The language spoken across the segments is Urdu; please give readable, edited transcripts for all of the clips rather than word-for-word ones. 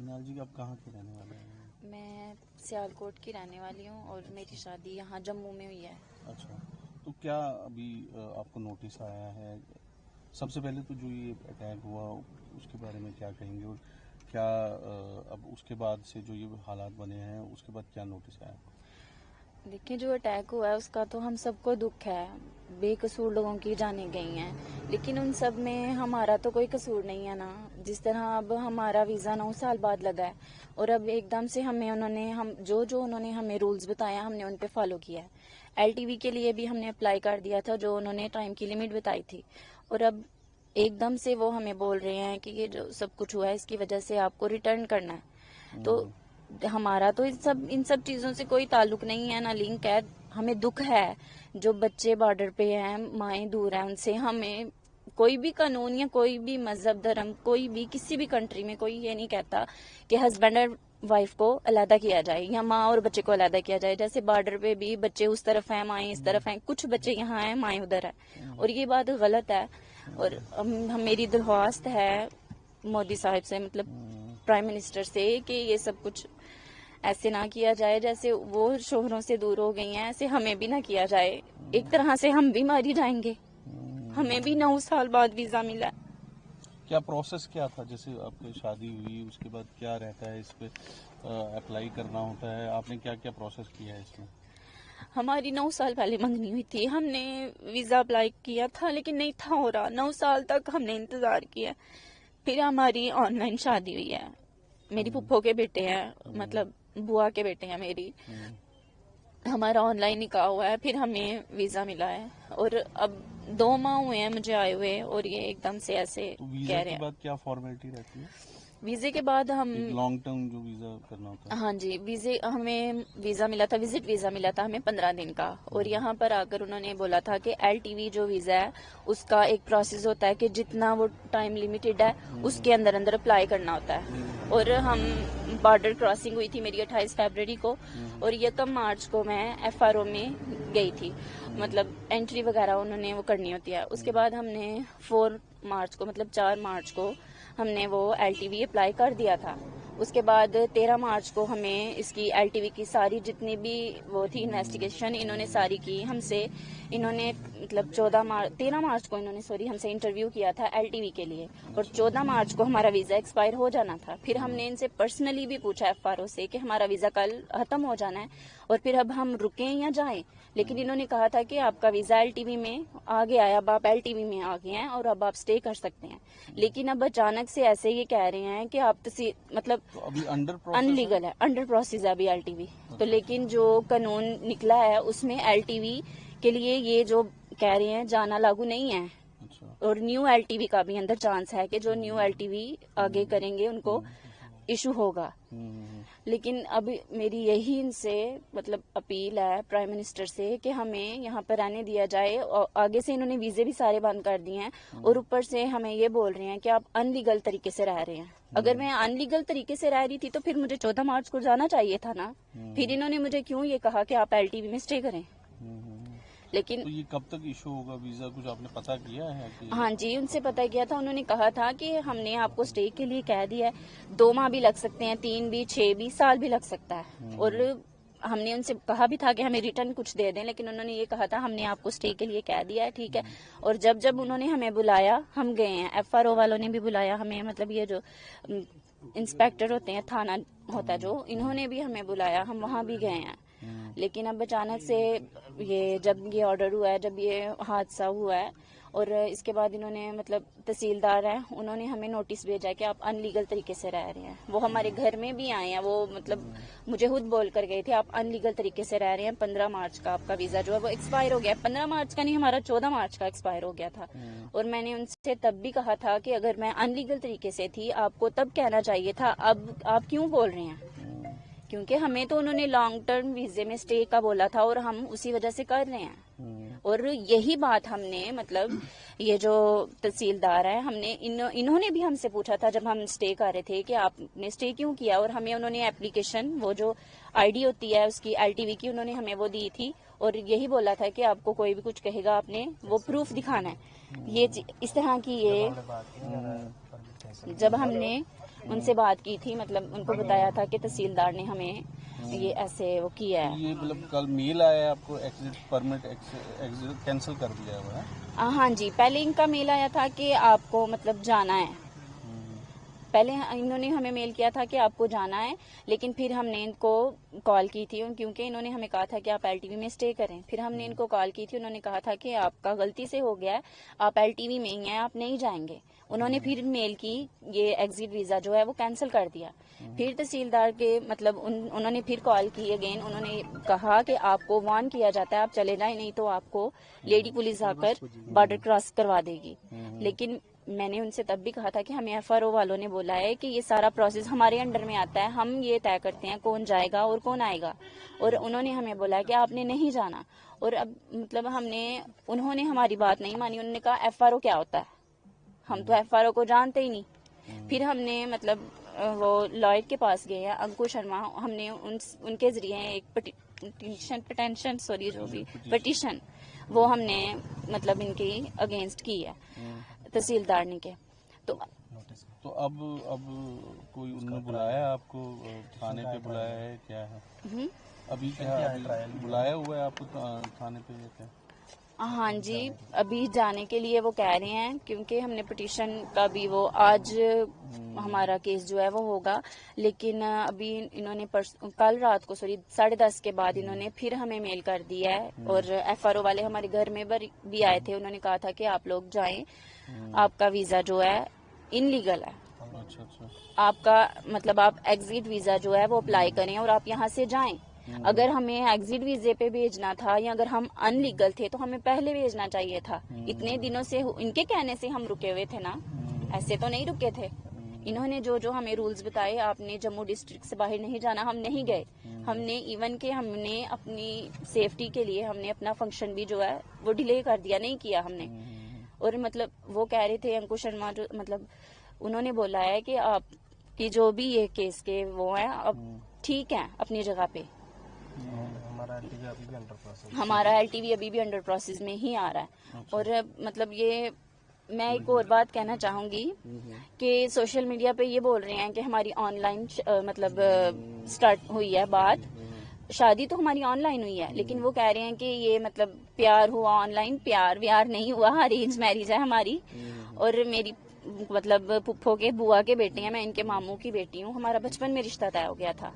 منال جی آپ کہاں کے رہنے والے ہیں؟ میں سیالکوٹ کی رہنے والی ہوں اور میری شادی یہاں جموں میں ہوئی ہے. اچھا، تو کیا ابھی آپ کو نوٹس آیا ہے؟ سب سے پہلے تو جو یہ اٹیک ہوا اس کے بارے میں کیا کہیں گے، اور کیا اب اس کے بعد سے جو یہ حالات بنے ہیں اس کے بعد کیا نوٹس آیا؟ دیکھیں، جو اٹیک ہوا ہے اس کا تو ہم سب کو دکھ ہے. بے قصور لوگوں کی جانیں گئی ہیں، لیکن ان سب میں ہمارا تو کوئی قصور نہیں ہے نا. جس طرح اب ہمارا ویزا 9 سال بعد لگا ہے اور اب ایک دم سے ہمیں انہوں نے ہمیں رولز بتایا ہم نے ان پہ فالو کیا ہے. LTV کے لیے بھی ہم نے اپلائی کر دیا تھا جو انہوں نے ٹائم کی لمٹ بتائی تھی، اور اب ایک دم سے وہ ہمیں بول رہے ہیں کہ یہ جو سب کچھ ہوا ہے اس کی وجہ سے آپ کو ریٹرن کرنا ہے. تو ہمارا تو ان سب چیزوں سے کوئی تعلق نہیں ہے، نہ لنک ہے. ہمیں دکھ ہے جو بچے بارڈر پہ ہیں، مائیں دور ہیں، ان سے ہمیں کوئی بھی قانون یا کوئی بھی مذہب دھرم کوئی بھی کسی بھی کنٹری میں کوئی یہ نہیں کہتا کہ ہسبینڈ اور وائف کو علیحدہ کیا جائے یا ماں اور بچے کو علیحدہ کیا جائے. جیسے بارڈر پہ بھی بچے اس طرف ہیں، مائیں اس طرف ہیں، کچھ بچے یہاں ہیں، مائیں ادھر ہیں، اور یہ بات غلط ہے. اور میری درخواست ہے مودی صاحب سے، مطلب پرائم منسٹر سے، کہ یہ سب کچھ ایسے نہ کیا جائے. جیسے وہ شوہروں سے دور ہو گئی ہیں ایسے ہمیں بھی نہ کیا جائے. ایک طرح سے ہم بھی ماری جائیں گے. ہمیں بھی 9 سال بعد ویزا ملا. کیا پروسیس کیا تھا؟ جیسے آپ کی شادی ہوئی اس کے بعد کیا رہتا ہے؟ اس پہ اپلائی کرنا ہوتا ہے، آپ نے کیا کیا پروسیس کیا ہے اس میں؟ ہماری 9 سال پہلے منگنی ہوئی تھی، ہم نے ویزا اپلائی کیا تھا لیکن نہیں تھا ہو رہا. 9 سال تک ہم نے انتظار کیا. پھر ہماری آن لائن شادی ہوئی ہے. میری پھپھو کے بیٹے ہیں، مطلب بوا کے بیٹے ہیں میری. ہمارا آن لائن نکاح ہوا ہے، پھر ہمیں ویزا ملا ہے، اور اب 2 ماہ ہوئے ہیں مجھے آئے ہوئے، اور یہ ایک دم سے ایسے تو ویزا کہہ رہے کے ہیں. بعد کیا فارمیلٹی رہتی ہے؟ ویزے کے بعد ہم ایک لانگ ٹرم جو ویزا کرنا ہوتا ہے. ہاں جی، ہمیں ویزا ملا تھا، وزٹ ویزا ملا تھا ہمیں 15 دن کا. اور یہاں پر آ کر انہوں نے بولا تھا کہ LTV جو ویزا ہے اس کا ایک پروسیس ہوتا ہے کہ جتنا وہ ٹائم لمیٹڈ ہے اس کے اندر اپلائی کرنا ہوتا ہے. اور ہم بارڈر کراسنگ ہوئی تھی میری 28 فیبرری کو، اور 1 مارچ کو میں FRO میں گئی تھی. مطلب انٹری وغیرہ انہوں نے وہ کرنی ہوتی ہے. اس کے بعد ہم نے 4 مارچ کو، مطلب 4 مارچ کو ہم نے وہ LTV اپلائی کر دیا تھا. اس کے بعد 13 مارچ کو ہمیں اس کی LTV کی ساری جتنی بھی وہ تھی انویسٹیگیشن انہوں نے ساری کی ہم سے. انہوں نے مطلب 13 مارچ کو انہوں نے ہم سے انٹرویو کیا تھا LTV کے لیے، اور 14 مارچ کو ہمارا ویزا ایکسپائر ہو جانا تھا. پھر ہم نے ان سے پرسنلی بھی پوچھا FRO سے کہ ہمارا ویزا کل ختم ہو جانا ہے اور پھر اب ہم رکیں یا جائیں. لیکن انہوں نے کہا تھا کہ آپ کا ویزا LTV میں آ گیا ہے، اب آپ LTV میں آ گئے ہیں اور اب آپ اسٹے کر سکتے ہیں. لیکن اب اچانک سے ایسے یہ کہہ رہے ہیں کہ آپ مطلب ابھی انڈر انلیگل ہے، انڈر پروسیس ہے ابھی LTV. تو لیکن جو قانون نکلا ہے اس میں LTV کے لیے یہ جو کہہ رہے ہیں جانا لاگو نہیں ہے. اور نیو LTV کا بھی اندر چانس ہے کہ جو نیو LTV آگے کریں گے ان کو ایشو ہوگا. لیکن اب میری یہی ان سے مطلب اپیل ہے پرائم منسٹر سے کہ ہمیں یہاں پر رہنے دیا جائے. اور آگے سے انہوں نے ویزے بھی سارے بند کر دیے ہیں، اور اوپر سے ہمیں یہ بول رہے ہیں کہ آپ انلیگل طریقے سے رہ رہے ہیں. اگر میں انلیگل طریقے سے رہ رہی تھی تو پھر مجھے 14 مارچ کو جانا چاہیے تھا نا. پھر انہوں نے مجھے کیوں یہ کہا کہ آپ LTV میں اسٹے کریں. لیکن تو یہ کب تک ایشو ہوگا ویزا؟ کچھ آپ نے پتہ کیا ہے کہ؟ ہاں جی، ان سے پتہ کیا تھا. انہوں نے کہا تھا کہ ہم نے آپ کو اسٹے کے لیے کہہ دیا ہے. 2 ماہ بھی لگ سکتے ہیں، 3 بھی، 6 بھی، سال بھی لگ سکتا ہے. اور ہم نے ان سے کہا بھی تھا کہ ہمیں ریٹرن کچھ دے دیں، لیکن انہوں نے یہ کہا تھا ہم نے آپ کو اسٹے کے لیے کہہ دیا ہے، ٹھیک ہے. اور جب انہوں نے ہمیں بلایا ہم گئے ہیں. FRO والوں نے بھی بلایا ہمیں، مطلب یہ جو انسپیکٹر ہوتے ہیں، تھانہ ہوتا ہے جو، انہوں نے بھی ہمیں بلایا، ہم وہاں بھی گئے ہیں. لیکن اب اچانک سے جب یہ آرڈر ہوا ہے، جب یہ حادثہ ہوا ہے، اور اس کے بعد انہوں نے مطلب تحصیلدار ہیں انہوں نے ہمیں نوٹس بھیجا ہے کہ آپ انلیگل طریقے سے رہ رہے ہیں. وہ ہمارے گھر میں بھی آئے ہیں، وہ مطلب مجھے خود بول کر گئے تھے آپ انلیگل طریقے سے رہ رہے ہیں. 15 مارچ کا آپ کا ویزا جو ہے وہ ایکسپائر ہو گیا. 15 مارچ کا نہیں، ہمارا 14 مارچ کا ایکسپائر ہو گیا تھا. اور میں نے ان سے تب بھی کہا تھا کہ اگر میں انلیگل طریقے سے تھی آپ کو تب کہنا چاہیے تھا، اب آپ کیوں بول رہے ہیں؟ کیونکہ ہمیں تو انہوں نے لانگ ٹرم ویزے میں اسٹے کا بولا تھا اور ہم اسی وجہ سے کر رہے ہیں. اور یہی بات ہم نے مطلب یہ جو تحصیلدار ہیں ہم نے انہوں نے بھی ہم سے پوچھا تھا جب ہم اسٹے کر رہے تھے کہ آپ نے اسٹے کیوں کیا. اور ہمیں انہوں نے اپلیکیشن وہ جو ID ہوتی ہے اس کی LTV کی انہوں نے ہمیں وہ دی تھی، اور یہی بولا تھا کہ آپ کو کوئی بھی کچھ کہے گا آپ نے وہ پروف دکھانا ہے. یہ اس طرح کی یہ جب ہم نے ان سے بات کی تھی, مطلب ان کو بتایا تھا کہ تحصیلدار نے ہمیں یہ ایسے وہ کیا ہے. یہ مطلب کل میل آیا ہے آپ کو ایگزٹ پرمٹ کینسل کر دیا ہوا ہے؟ ہاں جی, پہلے ان کا میل آیا تھا کہ آپ کو مطلب جانا ہے. پہلے انہوں نے ہمیں میل کیا تھا کہ آپ کو جانا ہے, لیکن پھر ہم نے ان کو کال کی تھی کیونکہ انہوں نے ہمیں کہا تھا کہ آپ ایل ٹی وی میں اسٹے کریں. پھر ہم نے ان کو کال کی تھی, انہوں نے کہا تھا کہ آپ کا غلطی سے ہو گیا ہے, آپ ایل ٹی وی میں ہی ہیں, آپ نہیں جائیں گے. انہوں نے پھر میل کی, یہ ایگزٹ ویزا جو ہے وہ کینسل کر دیا. پھر تحصیلدار کے مطلب انہوں نے پھر کال کی اگین, انہوں نے کہا کہ آپ کو وارن کیا جاتا ہے, آپ چلے جائیں, نہیں تو آپ کو لیڈی پولیس آ کر بارڈر کراس کروا دے گی. لیکن میں نے ان سے تب بھی کہا تھا کہ ہمیں ایف آر او والوں نے بولا ہے کہ یہ سارا پروسیس ہمارے انڈر میں آتا ہے, ہم یہ طے کرتے ہیں کون جائے گا اور کون آئے گا, اور انہوں نے ہمیں بولا کہ آپ نے نہیں جانا. اور اب مطلب انہوں نے ہماری بات نہیں مانی, انہوں نے کہا ایف آر او کیا ہوتا ہے, ہم تو ایف آر او کو جانتے ہی نہیں. پھر ہم نے مطلب وہ لائر کے پاس گئے ہیں, انکو شرما, ہم نے ان کے ذریعے ایک پٹیشن وہ ہم نے مطلب ان کی اگینسٹ کی ہے تحصیلدار نے کے. تو اب کوئی انہوں نے بلایا آپ کو تھانے پہ, بلایا ہے کیا ہے ابھی, کیا بلایا ہوا ہے آپ کو تھانے پہ یا کیا؟ ہاں جی, ابھی جانے کے لیے وہ کہہ رہے ہیں, کیونکہ ہم نے پٹیشن کا بھی وہ آج ہمارا کیس جو ہے وہ ہوگا, لیکن ابھی انہوں نے کل رات کو 10:30 کے بعد انہوں نے پھر ہمیں میل کر دیا ہے, اور ایف آر او والے ہمارے گھر میں بھی آئے تھے. انہوں نے کہا تھا کہ آپ لوگ جائیں, آپ کا ویزا جو ہے ان لیگل ہے, آپ کا مطلب آپ ایگزٹ ویزا جو ہے وہ اپلائی کریں اور آپ یہاں سے جائیں. اگر ہمیں ایگزٹ ویزے پہ بھیجنا تھا یا اگر ہم ان لیگل تھے تو ہمیں پہلے بھیجنا چاہیے تھا. اتنے دنوں سے ان کے کہنے سے ہم رکے ہوئے تھے نا, ایسے تو نہیں رکے تھے. انہوں نے جو ہمیں رولز بتائے, آپ نے جموں ڈسٹرکٹ سے باہر نہیں جانا, ہم نہیں گئے. ہم نے ایون کہ ہم نے اپنی سیفٹی کے لیے ہم نے اپنا فنکشن بھی جو ہے وہ ڈیلے کر دیا, نہیں کیا ہم نے. اور مطلب وہ کہہ رہے تھے انکو شرما, جو مطلب انہوں نے بولا ہے کہ آپ کی جو بھی یہ کیس کے وہ ہیں اب ٹھیک ہیں اپنی جگہ پہ, ہمارا ایل ٹی وی ابھی بھی انڈر پروسیس میں ہی آ رہا ہے. اور مطلب یہ میں ایک اور بات کہنا چاہوں گی کہ سوشل میڈیا پہ یہ بول رہے ہیں کہ ہماری آن لائن مطلب سٹارٹ ہوئی ہے بات, شادی تو ہماری آن لائن ہوئی ہے, لیکن وہ کہہ رہے ہیں کہ یہ مطلب پیار ہوا آن لائن, پیار ویار نہیں ہوا, ارینج میرج ہے ہماری. اور میری مطلب پھپھو کے بوا کے بیٹے ہیں, میں ان کے ماموں کی بیٹی ہوں, ہمارا بچپن میں رشتہ طے ہو گیا تھا,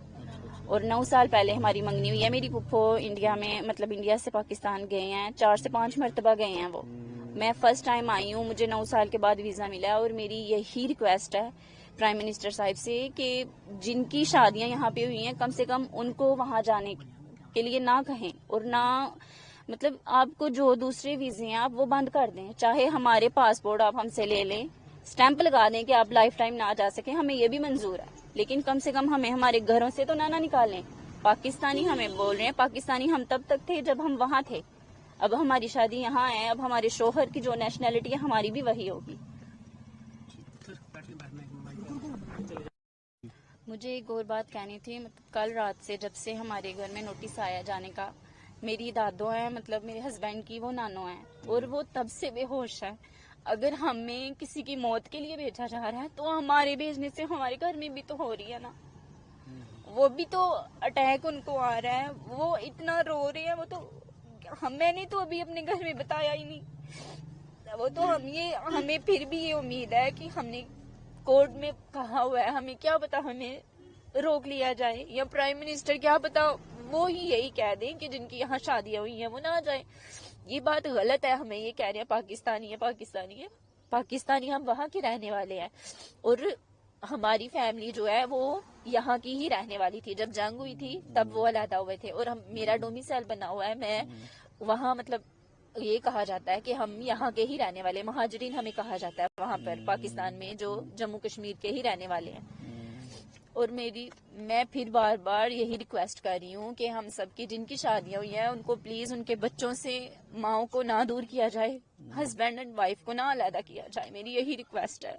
اور 9 سال پہلے ہماری منگنی ہوئی ہے. میری پھپھو انڈیا میں مطلب انڈیا سے پاکستان گئے ہیں, 4 سے 5 مرتبہ گئے ہیں وہ. میں فرسٹ ٹائم آئی ہوں, مجھے 9 سال کے بعد ویزا ملا ہے, اور میری یہی ریکویسٹ ہے پرائم منسٹر صاحب سے کہ جن کی شادیاں یہاں پہ ہوئی ہیں کم سے کم ان کو وہاں جانے کے لیے نہ کہیں, اور نہ مطلب آپ کو جو دوسرے ویزے ہیں آپ وہ بند کر دیں. چاہے ہمارے پاسپورٹ آپ ہم سے لے لیں, اسٹیمپ لگا دیں کہ آپ لائف ٹائم نہ جا سکیں, ہمیں یہ بھی منظور ہے, لیکن کم سے کم ہمیں ہمارے گھروں سے تو نہ نکالیں. پاکستانی ہمیں بول رہے ہیں, پاکستانی ہم تب تک تھے جب ہم وہاں تھے, اب ہماری شادی یہاں ہے, اب ہمارے شوہر کی جو نیشنلٹی ہے ہماری بھی وہی ہوگی. مجھے ایک اور بات کہنی تھی, مطلب کل رات سے جب سے ہمارے گھر میں نوٹس آیا جانے کا, میری دادو ہیں مطلب میرے ہسبینڈ کی وہ نانو ہیں, اور وہ تب سے بے ہوش ہے. اگر ہمیں کسی کی موت کے لیے بھیجا جا رہا ہے تو ہمارے بھیجنے سے ہمارے گھر میں بھی تو ہو رہی ہے نا, وہ بھی تو اٹیک ان کو آ رہا ہے, وہ اتنا رو رہے ہیں, وہ تو میں نے تو ابھی اپنے گھر میں بتایا ہی نہیں. وہ تو ہمیں پھر بھی یہ امید ہے کہ ہم نے کورٹ میں کہا ہوا ہے, ہمیں کیا پتا ہمیں روک لیا جائے, یا پرائم منسٹر کیا پتا وہ ہی یہی کہہ دیں کہ جن کی یہاں شادیاں ہوئی ہیں وہ نہ جائیں. یہ بات غلط ہے, ہمیں یہ کہہ رہے ہیں پاکستانی ہے, پاکستانی ہم وہاں کے رہنے والے ہیں, اور ہماری فیملی جو ہے وہ یہاں کی ہی رہنے والی تھی. جب جنگ ہوئی تھی تب وہ علیحدہ ہوئے تھے, اور میرا ڈومیسائل بنا ہوا ہے, میں وہاں مطلب یہ کہا جاتا ہے کہ ہم یہاں کے ہی رہنے والے, مہاجرین ہمیں کہا جاتا ہے وہاں پر پاکستان میں جو جموں کشمیر کے ہی رہنے والے ہیں. اور میں پھر بار بار یہی ریکویسٹ کر رہی ہوں کہ ہم سب کی جن کی شادیاں ہوئی ہیں ان کو پلیز ان کے بچوں سے ماؤں کو نہ دور کیا جائے, ہسبینڈ اینڈ وائف کو نہ علیحدہ کیا جائے, میری یہی ریکویسٹ ہے.